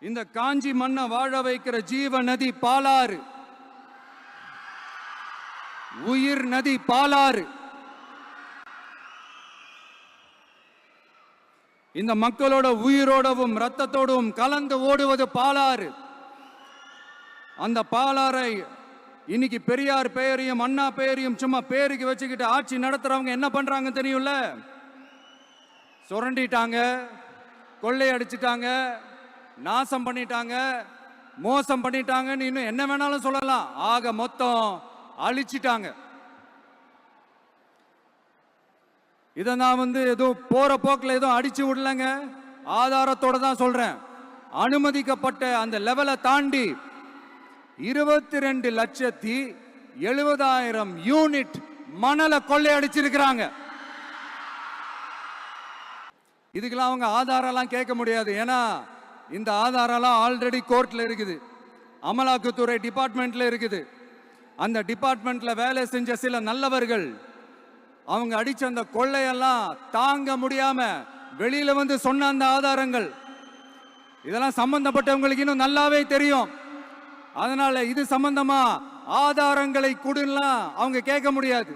இந்த காஞ்சி மண்ணை வாழ வைக்கிற ஜீவ நதி பாலாறு, உயிர் நதி பாலாறு. இந்த மக்களோட உயிரோடவும் ரத்தத்தோடும் கலந்து ஓடுவது பாலாறு. அந்த பாலாறை இன்னைக்கு பெரியார் பெயரையும் அண்ணா பெயரையும் சும்மா பேருக்கு வச்சுக்கிட்டு ஆட்சி நடத்துறவங்க என்ன பண்றாங்க தெரியும்ல? சுரண்டிட்டாங்க, கொள்ளையடிச்சிட்டாங்க, நாசம் பண்ணிட்டாங்க, மோசம் பண்ணிட்டாங்கன்னு இன்னும் என்ன வேணாலும் சொல்லலாம். ஆக மொத்தம் அழிச்சிட்டாங்க. இதை நான் ஏதோ போற போக்கில் ஏதோ அடிச்சு விடலங்க, ஆதாரத்தோட தான் சொல்றேன். அனுமதிக்கப்பட்ட அந்த லெவலை தாண்டி 22,70,000 யூனிட் மணலை கொள்ளையடிச்சிருக்கிறாங்க. இதுக்கெல்லாம் அவங்க ஆதாரம்லாம் கேட்க முடியாது. ஏன்னா இந்த ஆதாரம்லாம் ஆல்ரெடி கோர்ட்ல இருக்குது, அமலாக்கத்துறை டிபார்ட்மெண்ட்ல இருக்குது. அந்த டிபார்ட்மெண்ட்ல வேலை செஞ்ச சில நல்லவர்கள் அவங்க அடிச்ச அந்த கொள்ளையெல்லாம் தாங்க முடியாம வெளியில சொன்ன அந்த ஆதாரங்கள் இதெல்லாம் சம்பந்தப்பட்டவங்களுக்கு இன்னும் நல்லாவே தெரியும். அதனால இது சம்பந்தமா ஆதாரங்களை கொடுலாம் அவங்க கேட்க முடியாது.